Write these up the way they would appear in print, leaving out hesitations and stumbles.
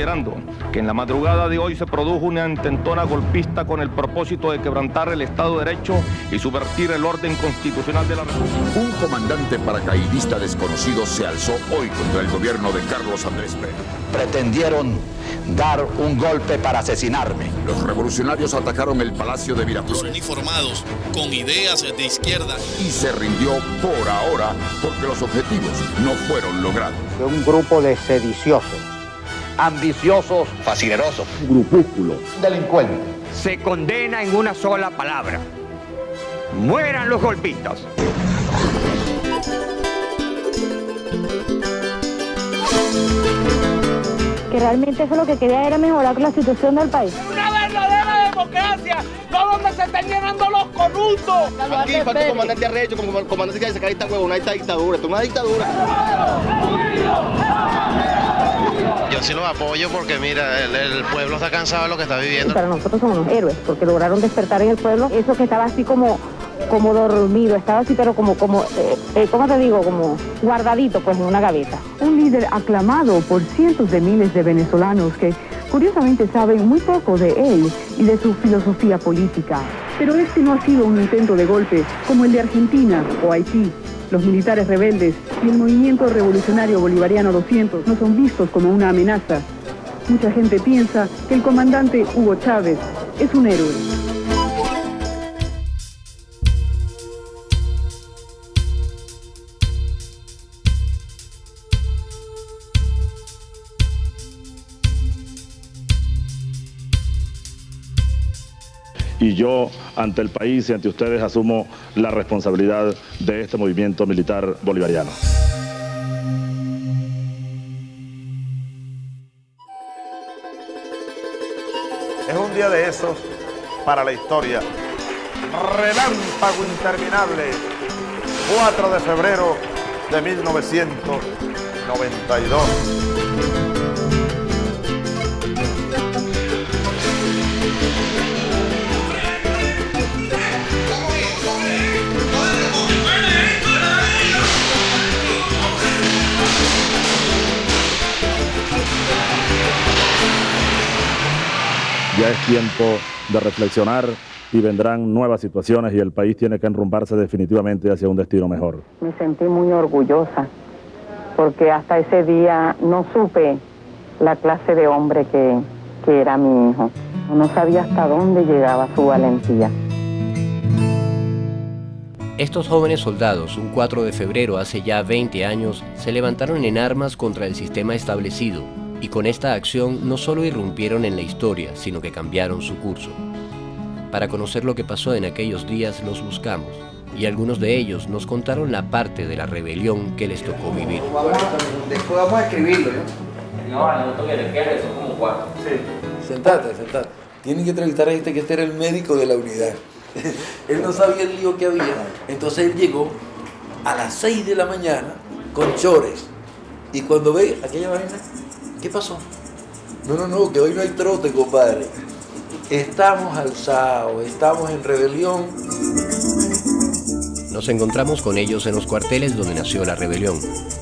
considerando que en la madrugada de hoy se produjo una intentona golpista con el propósito de quebrantar el Estado de Derecho y subvertir el orden constitucional de la República. Un comandante paracaidista desconocido se alzó hoy contra el gobierno de Carlos Andrés Pérez. Pretendieron dar un golpe para asesinarme. Los revolucionarios atacaron el Palacio de Miraflores. Los uniformados con ideas de izquierda. Y se rindió por ahora porque los objetivos no fueron logrados. De un grupo de sediciosos, Ambiciosos, facinerosos, grupúsculo, delincuentes. Se condena en una sola palabra: mueran los golpistas. Que realmente eso lo que quería era mejorar la situación del país. ¡Una verdadera democracia! ¡No donde se están llenando los corruptos! Aquí falta un comandante arrecho, como el comandante que hay que sacar esta huevona, esta dictadura, esto es una dictadura. Yo sí los apoyo porque mira, el pueblo está cansado de lo que está viviendo. Para nosotros somos unos héroes, porque lograron despertar en el pueblo eso que estaba así como dormido, estaba así pero ¿cómo te digo? Como guardadito pues en una gaveta. Un líder aclamado por cientos de miles de venezolanos que curiosamente saben muy poco de él y de su filosofía política. Pero este no ha sido un intento de golpe como el de Argentina o Haití. Los militares rebeldes y el movimiento revolucionario bolivariano 200 no son vistos como una amenaza. Mucha gente piensa que el comandante Hugo Chávez es un héroe. Y yo, ante el país y ante ustedes, asumo la responsabilidad de este movimiento militar bolivariano. Es un día de esos para la historia. Relámpago interminable, 4 de febrero de 1992. Ya es tiempo de reflexionar y vendrán nuevas situaciones y el país tiene que enrumbarse definitivamente hacia un destino mejor. Me sentí muy orgullosa, porque hasta ese día no supe la clase de hombre que era mi hijo. No sabía hasta dónde llegaba su valentía. Estos jóvenes soldados, un 4 de febrero hace ya 20 años, se levantaron en armas contra el sistema establecido y con esta acción no solo irrumpieron en la historia, sino que cambiaron su curso. Para conocer lo que pasó en aquellos días los buscamos y algunos de ellos nos contaron la parte de la rebelión que les tocó vivir. Después vamos a escribirlo, ¿no? No toque de queje, son como 4. Sí. Sentate. Tienen que entrevistar a este que era el médico de la unidad. Él no sabía el lío que había. Entonces él llegó a las 6 de la mañana con chores. Y cuando ve aquella vaina, ¿qué pasó? No, que hoy no hay trote, compadre. Estamos alzados, estamos en rebelión. Nos encontramos con ellos en los cuarteles donde nació la rebelión.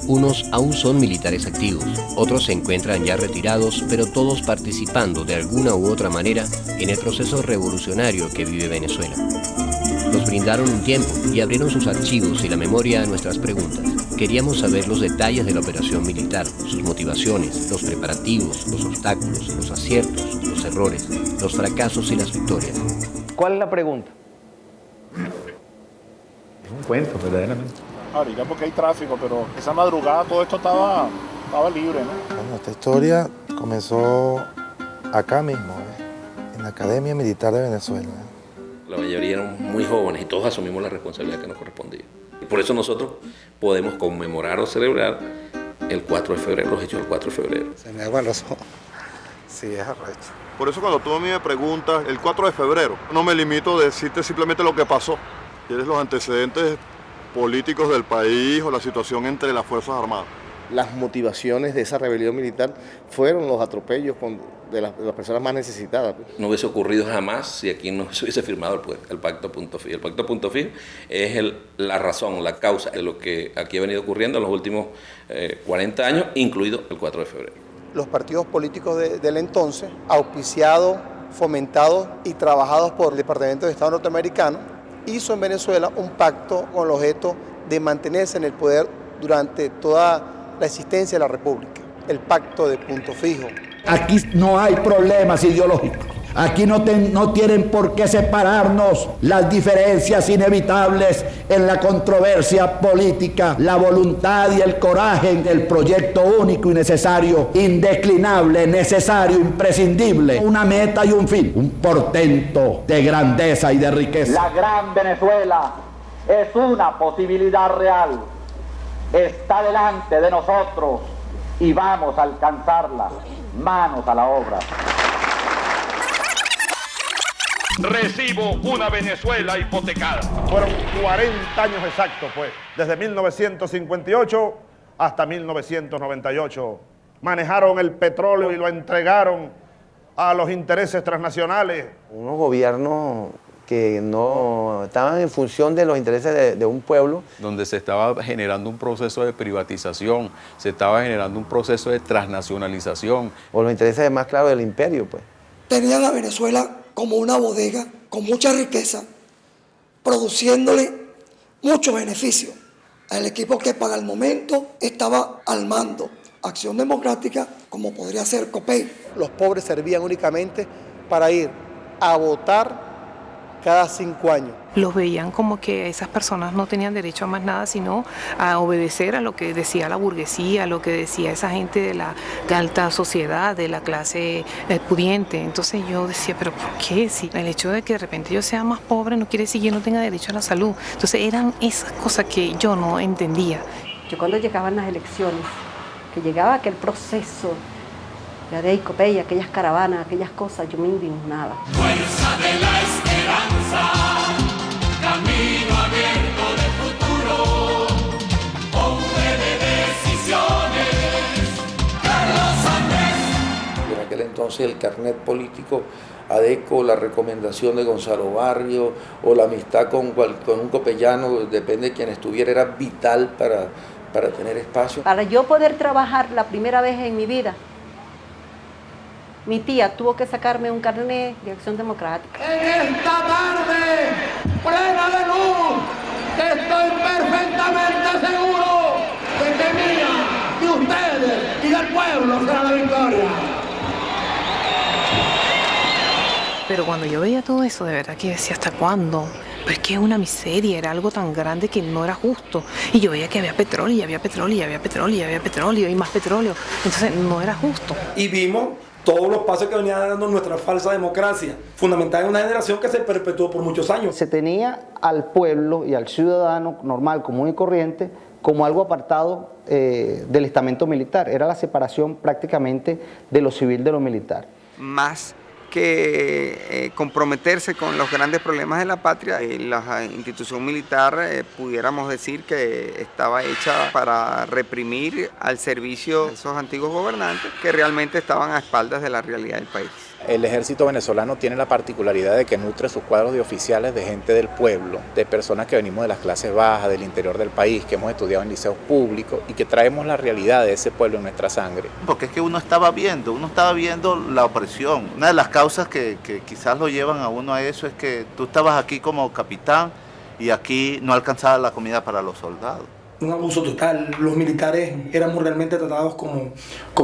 Unos aún son militares activos, otros se encuentran ya retirados, pero todos participando de alguna u otra manera en el proceso revolucionario que vive Venezuela. Nos brindaron un tiempo y abrieron sus archivos y la memoria a nuestras preguntas. Queríamos saber los detalles de la operación militar, sus motivaciones, los preparativos, los obstáculos, los aciertos, los errores, los fracasos y las victorias. ¿Cuál es la pregunta? Es un cuento, verdaderamente. Ahorita porque hay tráfico, pero esa madrugada todo esto estaba libre, ¿no? Bueno, esta historia comenzó acá mismo, en la Academia Militar de Venezuela. La mayoría eran muy jóvenes y todos asumimos la responsabilidad que nos correspondía. Y por eso nosotros podemos conmemorar o celebrar el 4 de febrero, los hechos del 4 de febrero. Se me aguan los ojos. Sí, es arrecho. Por eso cuando tú a mí me preguntas, el 4 de febrero, no me limito a decirte simplemente lo que pasó. Quieres los antecedentes políticos del país o la situación entre las Fuerzas Armadas. Las motivaciones de esa rebelión militar fueron los atropellos de las personas más necesitadas. No hubiese ocurrido jamás si aquí no se hubiese firmado el pacto Punto Fijo. El pacto Punto Fijo es la razón, la causa de lo que aquí ha venido ocurriendo en los últimos 40 años, incluido el 4 de febrero. los partidos políticos del entonces, auspiciados, fomentados y trabajados por el Departamento de Estado norteamericano, hizo en Venezuela un pacto con el objeto de mantenerse en el poder durante toda la existencia de la República, el pacto de punto fijo. Aquí no hay problemas ideológicos. Aquí no tienen por qué separarnos las diferencias inevitables en la controversia política, la voluntad y el coraje del proyecto único y necesario, indeclinable, necesario, imprescindible, una meta y un fin, un portento de grandeza y de riqueza. La gran Venezuela es una posibilidad real. Está delante de nosotros y vamos a alcanzarla. Manos a la obra. Recibo una Venezuela hipotecada. Fueron 40 años exactos, pues, desde 1958 hasta 1998. Manejaron el petróleo y lo entregaron a los intereses transnacionales. Unos gobiernos que no estaban en función de los intereses de un pueblo. Donde se estaba generando un proceso de privatización, se estaba generando un proceso de transnacionalización. O los intereses más claros del imperio, pues. Tenían a Venezuela como una bodega con mucha riqueza, produciéndole mucho beneficio al equipo que para el momento estaba al mando. Acción Democrática, como podría ser COPEI. Los pobres servían únicamente para ir a votar cada 5 años. Los veían como que esas personas no tenían derecho a más nada, sino a obedecer a lo que decía la burguesía, a lo que decía esa gente de la alta sociedad, de la clase pudiente. Entonces yo decía, ¿pero por qué? Si el hecho de que de repente yo sea más pobre no quiere decir que yo no tenga derecho a la salud. Entonces eran esas cosas que yo no entendía. Yo cuando llegaban las elecciones, que llegaba aquel proceso de COPEI, aquellas caravanas, aquellas cosas, yo me indignaba. Fuerza de la esperanza, camino abierto de futuro, hombre de decisiones, Carlos Andrés. En aquel entonces el carnet político ADECO, la recomendación de Gonzalo Barrios o la amistad con un copellano, depende de quien estuviera, era vital para tener espacio. Para yo poder trabajar la primera vez en mi vida, mi tía tuvo que sacarme un carnet de Acción Democrática. En esta tarde plena de luz, estoy perfectamente seguro de que mía, de ustedes y del pueblo será la victoria. Pero cuando yo veía todo eso, de verdad que decía, ¿hasta cuándo? Pero es que es una miseria, era algo tan grande que no era justo. Y yo veía que había petróleo, y había petróleo, y había petróleo, y había petróleo, y más petróleo. Entonces no era justo. Y vimos todos los pasos que venía dando nuestra falsa democracia, fundamentada en una generación que se perpetuó por muchos años. Se tenía al pueblo y al ciudadano normal, común y corriente, como algo apartado del estamento militar. Era la separación prácticamente de lo civil de lo militar. Más que comprometerse con los grandes problemas de la patria, la institución militar pudiéramos decir que estaba hecha para reprimir al servicio de esos antiguos gobernantes que realmente estaban a espaldas de la realidad del país. El ejército venezolano tiene la particularidad de que nutre sus cuadros de oficiales de gente del pueblo, de personas que venimos de las clases bajas, del interior del país, que hemos estudiado en liceos públicos y que traemos la realidad de ese pueblo en nuestra sangre. Porque es que uno estaba viendo la opresión. Una de las causas que quizás lo llevan a uno a eso es que tú estabas aquí como capitán y aquí no alcanzaba la comida para los soldados. Un abuso total, los militares éramos realmente tratados como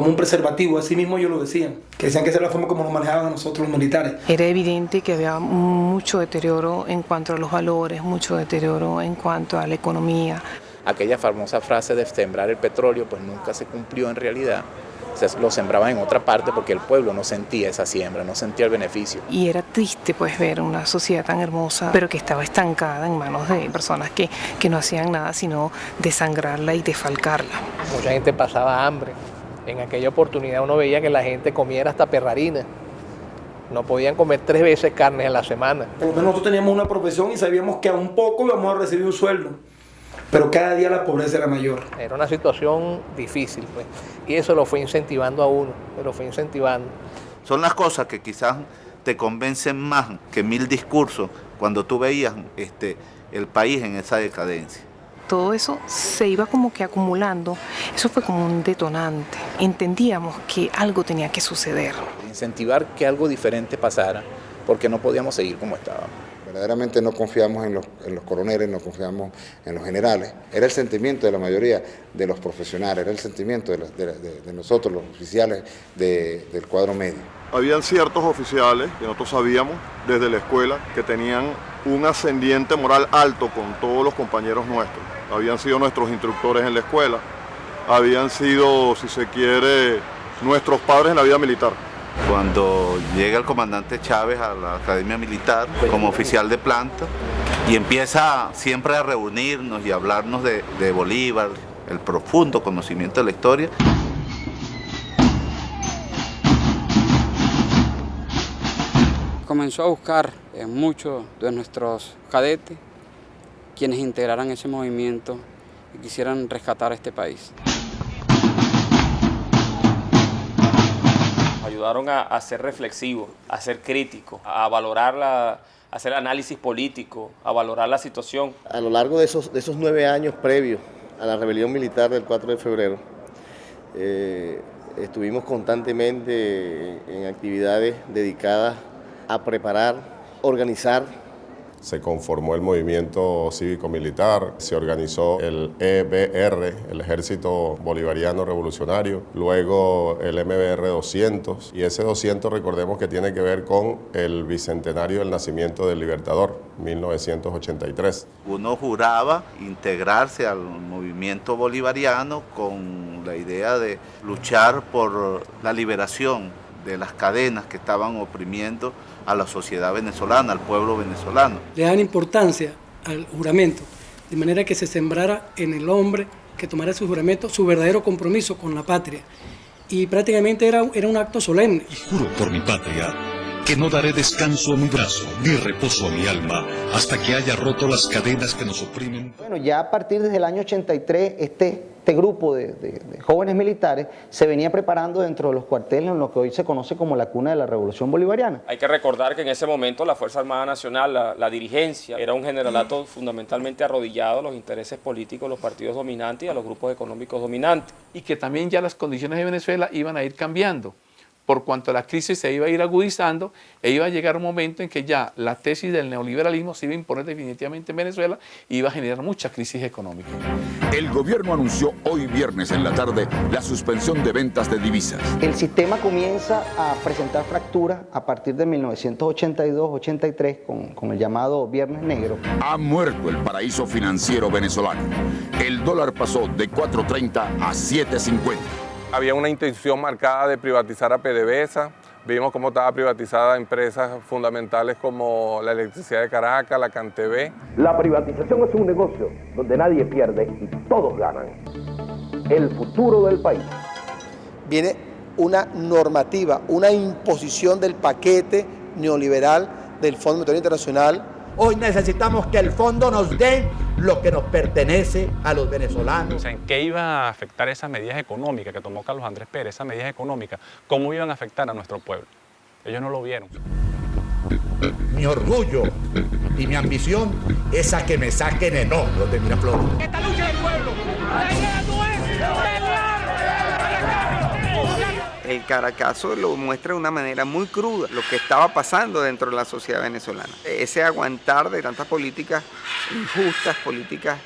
un preservativo, así mismo ellos lo decían, que decían que esa era la forma como nos manejaban a nosotros los militares. Era evidente que había mucho deterioro en cuanto a los valores, mucho deterioro en cuanto a la economía. Aquella famosa frase de sembrar el petróleo pues nunca se cumplió en realidad. O sea, lo sembraban en otra parte porque el pueblo no sentía esa siembra, no sentía el beneficio. Y era triste pues ver una sociedad tan hermosa, pero que estaba estancada en manos de personas que no hacían nada sino desangrarla y desfalcarla. Mucha gente pasaba hambre. En aquella oportunidad uno veía que la gente comiera hasta perrarina. No podían comer 3 veces carne a la semana. Por lo menos nosotros teníamos una profesión y sabíamos que a un poco íbamos a recibir un sueldo. Pero cada día la pobreza era mayor. Era una situación difícil, pues. Y eso lo fue incentivando a uno, lo fue incentivando. Son las cosas que quizás te convencen más que 1000 discursos cuando tú veías el país en esa decadencia. todo eso se iba como que acumulando, eso fue como un detonante. Entendíamos que algo tenía que suceder. Incentivar que algo diferente pasara, porque no podíamos seguir como estábamos. Verdaderamente no confiamos en los coroneles, no confiamos en los generales. Era el sentimiento de la mayoría de los profesionales, era el sentimiento de nosotros, los oficiales del cuadro medio. Habían ciertos oficiales que nosotros sabíamos desde la escuela que tenían un ascendiente moral alto con todos los compañeros nuestros. Habían sido nuestros instructores en la escuela, habían sido, si se quiere, nuestros padres en la vida militar. Cuando llega el comandante Chávez a la Academia Militar como oficial de planta y empieza siempre a reunirnos y a hablarnos de Bolívar, el profundo conocimiento de la historia. Comenzó a buscar en muchos de nuestros cadetes quienes integraran ese movimiento y quisieran rescatar a este país. Ayudaron a ser reflexivos, a ser críticos, a valorar a hacer análisis político, a valorar la situación. A lo largo de esos 9 años previos a la rebelión militar del 4 de febrero, estuvimos constantemente en actividades dedicadas a preparar, organizar. Se conformó el movimiento cívico-militar, se organizó el EBR, el Ejército Bolivariano Revolucionario, luego el MBR 200, y ese 200 recordemos que tiene que ver con el bicentenario del nacimiento del Libertador, 1983. Uno juraba integrarse al movimiento bolivariano con la idea de luchar por la liberación de las cadenas que estaban oprimiendo a la sociedad venezolana, al pueblo venezolano. Le dan importancia al juramento, de manera que se sembrara en el hombre que tomara su juramento, su verdadero compromiso con la patria. Y prácticamente era un acto solemne. Y juro por mi patria que no daré descanso a mi brazo, ni reposo a mi alma, hasta que haya roto las cadenas que nos oprimen. Bueno, ya a partir desde el año 83, este grupo de jóvenes militares se venía preparando dentro de los cuarteles en lo que hoy se conoce como la cuna de la Revolución Bolivariana. Hay que recordar que en ese momento la Fuerza Armada Nacional, la dirigencia, era un generalato fundamentalmente arrodillado a los intereses políticos de los partidos dominantes y a los grupos económicos dominantes. Y que también ya las condiciones de Venezuela iban a ir cambiando. Por cuanto la crisis se iba a ir agudizando, e iba a llegar un momento en que ya la tesis del neoliberalismo se iba a imponer definitivamente en Venezuela y iba a generar mucha crisis económica. El gobierno anunció hoy viernes en la tarde la suspensión de ventas de divisas. El sistema comienza a presentar fracturas a partir de 1982-83 con el llamado Viernes Negro. Ha muerto el paraíso financiero venezolano. El dólar pasó de 4.30 a 7.50. Había una intención marcada de privatizar a PDVSA. Vimos cómo estaba privatizada empresas fundamentales como la Electricidad de Caracas, la CanTV. La privatización es un negocio donde nadie pierde y todos ganan. El futuro del país. Viene una normativa, una imposición del paquete neoliberal del Fondo Monetario Internacional. Hoy necesitamos que el fondo nos dé lo que nos pertenece a los venezolanos. O sea, ¿en qué iban a afectar esas medidas económicas que tomó Carlos Andrés Pérez, esas medidas económicas? ¿Cómo iban a afectar a nuestro pueblo? Ellos no lo vieron. Mi orgullo y mi ambición es a que me saquen enojo de Miraflores. Esta lucha del pueblo, la idea no es pelear. El Caracazo lo muestra de una manera muy cruda lo que estaba pasando dentro de la sociedad venezolana. Ese aguantar de tantas políticas injustas, políticas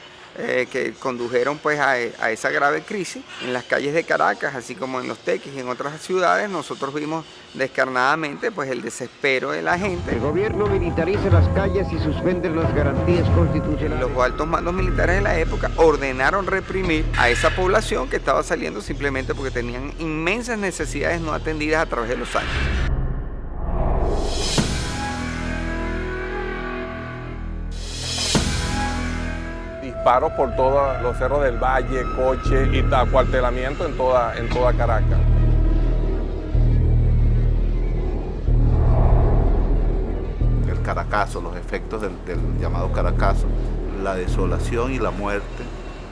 que condujeron pues a esa grave crisis en las calles de Caracas, así como en Los Teques y en otras ciudades. Nosotros vimos descarnadamente pues el desespero de la gente. El gobierno militariza las calles y suspende las garantías constitucionales. Los altos mandos militares de la época ordenaron reprimir a esa población que estaba saliendo simplemente porque tenían inmensas necesidades no atendidas a través de los años. Disparos por todos los cerros del Valle, coche y acuartelamiento en toda Caracas. El Caracazo, los efectos del llamado Caracazo, la desolación y la muerte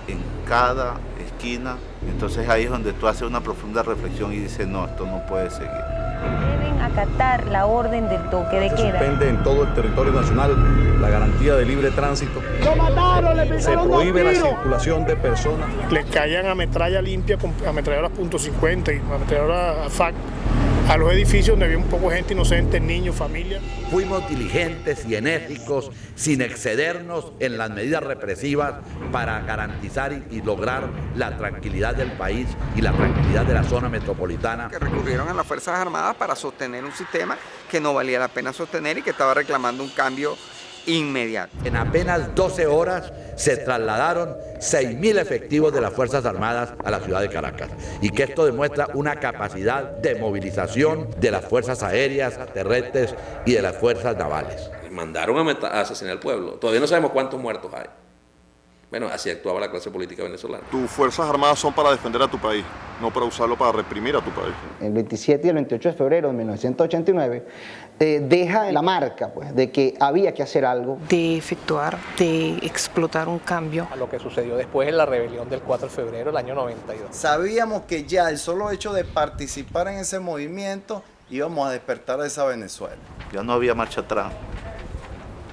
en cada esquina. Entonces ahí es donde tú haces una profunda reflexión y dices, no, esto no puede seguir. Deben a acatar la orden del toque de queda. Suspende en todo el territorio nacional la garantía de libre tránsito. ¡Lo mataron! ¡Le picaron! Se prohíbe la tiros. circulación de personas. Le caían a metralla limpia con ametralladoras .50 y ametralladoras FAC a los edificios donde había un poco de gente inocente, niños, familias. Fuimos diligentes y enérgicos sin excedernos en las medidas represivas para garantizar y lograr la tranquilidad del país y la tranquilidad de la zona metropolitana. Que recurrieron a las Fuerzas Armadas para sostener un sistema que no valía la pena sostener y que estaba reclamando un cambio inmediato. En apenas 12 horas se trasladaron 6.000 efectivos de las Fuerzas Armadas a la ciudad de Caracas y que esto demuestra una capacidad de movilización de las fuerzas aéreas, terrestres y de las fuerzas navales. Mandaron a asesinar al pueblo. Todavía no sabemos cuántos muertos hay. Bueno, así actuaba la clase política venezolana. Tus Fuerzas Armadas son para defender a tu país, no para usarlo para reprimir a tu país. El 27 y el 28 de febrero de 1989 deja la marca pues, de que había que hacer algo. De efectuar, de explotar un cambio. A lo que sucedió después en la rebelión del 4 de febrero del año 92. Sabíamos que ya el solo hecho de participar en ese movimiento íbamos a despertar a esa Venezuela. Ya no había marcha atrás.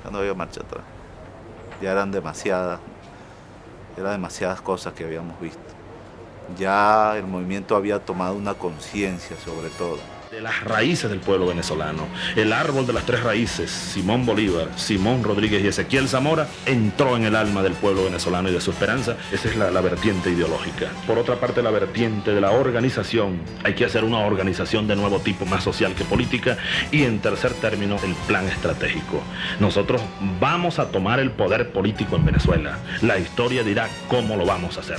Ya no había marcha atrás. Ya eran demasiadas cosas que habíamos visto. Ya el movimiento había tomado una conciencia sobre todo. De las raíces del pueblo venezolano, el árbol de las tres raíces, Simón Bolívar, Simón Rodríguez y Ezequiel Zamora, entró en el alma del pueblo venezolano y de su esperanza. Esa es la vertiente ideológica. Por otra parte, la vertiente de la organización. Hay que hacer una organización de nuevo tipo, más social que política. Y en tercer término, el plan estratégico. Nosotros vamos a tomar el poder político en Venezuela. La historia dirá cómo lo vamos a hacer.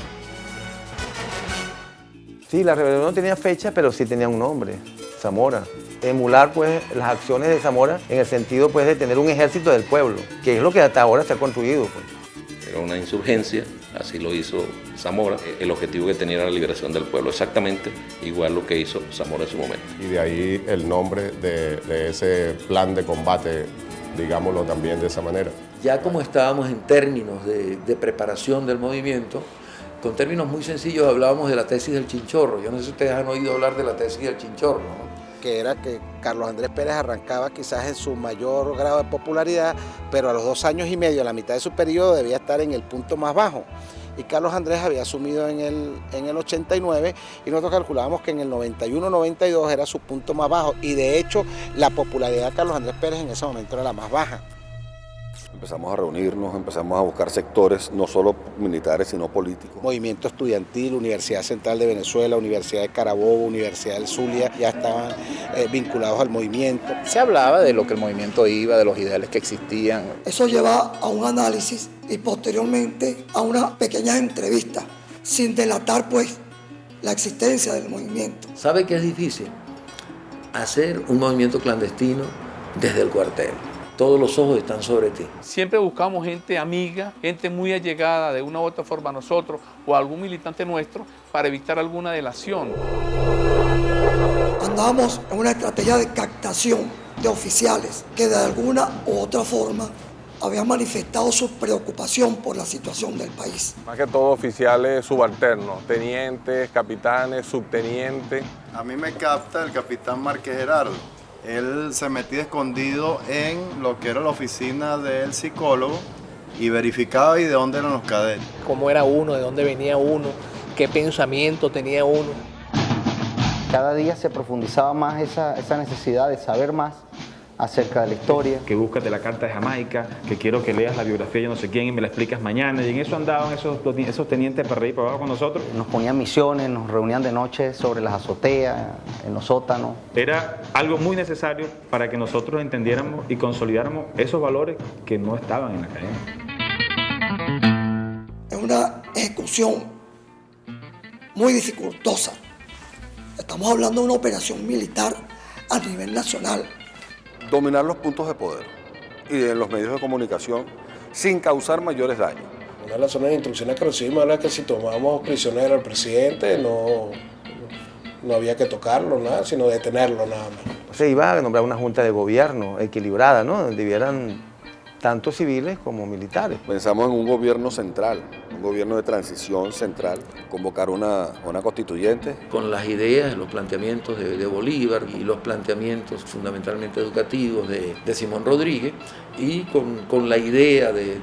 Sí, la rebelión no tenía fecha, pero sí tenía un nombre. Zamora, emular pues las acciones de Zamora en el sentido pues de tener un ejército del pueblo, que es lo que hasta ahora se ha construido. Pues. Era una insurgencia, así lo hizo Zamora. El objetivo que tenía era la liberación del pueblo, exactamente igual lo que hizo Zamora en su momento. Y de ahí el nombre de ese plan de combate, digámoslo también de esa manera. Ya como estábamos en términos de preparación del movimiento, con términos muy sencillos hablábamos de la tesis del chinchorro. Yo no sé si ustedes han oído hablar de la tesis del chinchorro, ¿no? Que era que Carlos Andrés Pérez arrancaba quizás en su mayor grado de popularidad, pero a los 2 años y medio, a la mitad de su periodo, debía estar en el punto más bajo. Y Carlos Andrés había asumido en el 89 y nosotros calculábamos que en el 91-92 era su punto más bajo y de hecho la popularidad de Carlos Andrés Pérez en ese momento era la más baja. Empezamos a reunirnos, empezamos a buscar sectores, no solo militares, sino políticos. Movimiento estudiantil, Universidad Central de Venezuela, Universidad de Carabobo, Universidad del Zulia, ya estaban vinculados al movimiento. Se hablaba de lo que el movimiento iba, de los ideales que existían. Eso lleva a un análisis y posteriormente a una pequeña entrevista, sin delatar pues la existencia del movimiento. ¿Sabe qué es difícil? Hacer un movimiento clandestino desde el cuartel. Todos los ojos están sobre ti. Siempre buscamos gente amiga, gente muy allegada de una u otra forma a nosotros o a algún militante nuestro para evitar alguna delación. Andábamos en una estrategia de captación de oficiales que de alguna u otra forma habían manifestado su preocupación por la situación del país. Más que todo oficiales subalternos, tenientes, capitanes, subtenientes. A mí me capta el capitán Márquez Gerardo. Él se metía escondido en lo que era la oficina del psicólogo y verificaba y de dónde eran los cadetes. Cómo era uno, de dónde venía uno, qué pensamiento tenía uno. Cada día se profundizaba más esa necesidad de saber más acerca de la historia. Que búscate la carta de Jamaica, que quiero que leas la biografía de no sé quién y me la explicas mañana. Y en eso andaban esos tenientes para arriba y para abajo con nosotros. Nos ponían misiones, nos reunían de noche sobre las azoteas, en los sótanos. Era algo muy necesario para que nosotros entendiéramos y consolidáramos esos valores que no estaban en la academia. Es una ejecución muy dificultosa. Estamos hablando de una operación militar a nivel nacional. Dominar los puntos de poder y en los medios de comunicación sin causar mayores daños. Una de las zonas de instrucciones que recibimos era que si tomábamos prisionero al presidente no había que tocarlo, nada, sino detenerlo nada más. Se iba a nombrar una junta de gobierno equilibrada, ¿no? Debieran tanto civiles como militares. Pensamos en un gobierno central, un gobierno de transición central, convocar una constituyente. Con las ideas, los planteamientos de Bolívar y los planteamientos fundamentalmente educativos de Simón Rodríguez y con la idea de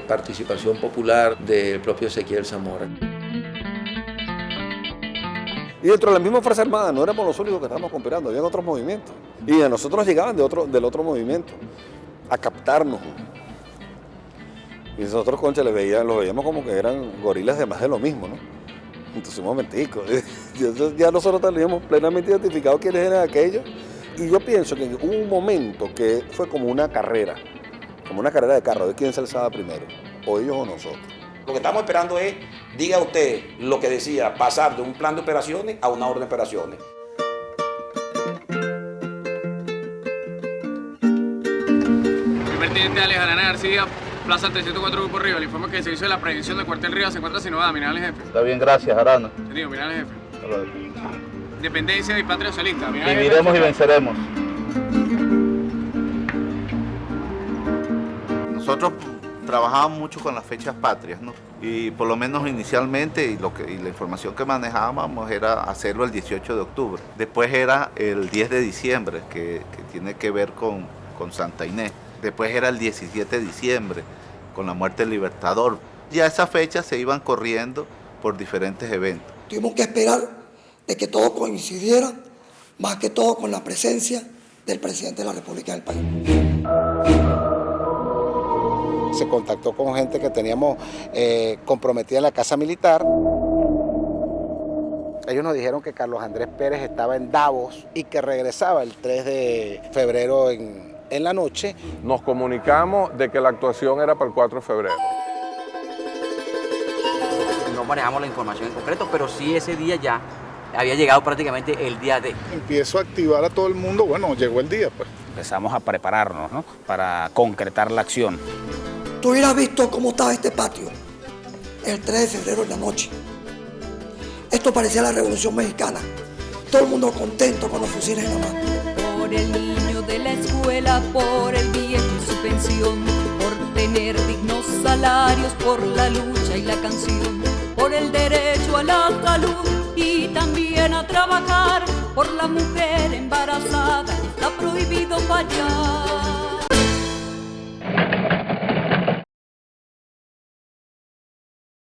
participación popular del propio Ezequiel Zamora. Y dentro de la misma Fuerza Armada no éramos los únicos que estábamos cooperando, había otros movimientos. Y a nosotros nos llegaban del otro movimiento a captarnos. Y nosotros, concha, los veíamos como que eran gorilas de más de lo mismo, ¿no? Entonces, un momentico, ya nosotros teníamos plenamente identificado quiénes eran aquellos. Y yo pienso que hubo un momento que fue como una carrera de carro, de quién se alzaba primero, o ellos o nosotros. Lo que estamos esperando es, diga usted lo que decía, pasar de un plan de operaciones a una orden de operaciones. Primer teniente Alex Arana García, Plaza 304 Grupo Río. El informe que se hizo de la prevención del cuartel Río se encuentra sin novedad, mirar al jefe. Está bien, gracias, Arana. Entendido, mirar al jefe. Independencia y patria socialista. Viviremos y venceremos. Nosotros trabajábamos mucho con las fechas patrias, ¿no? Y por lo menos inicialmente, y la información que manejábamos era hacerlo el 18 de octubre. Después era el 10 de diciembre, que tiene que ver con Santa Inés. Después era el 17 de diciembre, con la muerte del Libertador. Ya esas fechas se iban corriendo por diferentes eventos. Tuvimos que esperar de que todo coincidiera, más que todo con la presencia del presidente de la República del país. Se contactó con gente que teníamos comprometida en la Casa Militar. Ellos nos dijeron que Carlos Andrés Pérez estaba en Davos y que regresaba el 3 de febrero en la noche. Nos comunicamos de que la actuación era para el 4 de febrero. No manejamos la información en concreto, pero sí ese día ya había llegado prácticamente el día de. Empiezo a activar a todo el mundo, bueno, llegó el día pues. Empezamos a prepararnos, ¿no?, para concretar la acción. Tú hubieras visto cómo estaba este patio el 3 de febrero en la noche. Esto parecía la Revolución Mexicana. Todo el mundo contento con los fusiles en la mano. Por el niño de la escuela, por el viejo y su pensión, por tener dignos salarios, por la lucha y la canción, por el derecho a la salud y también a trabajar, por la mujer embarazada, está prohibido fallar.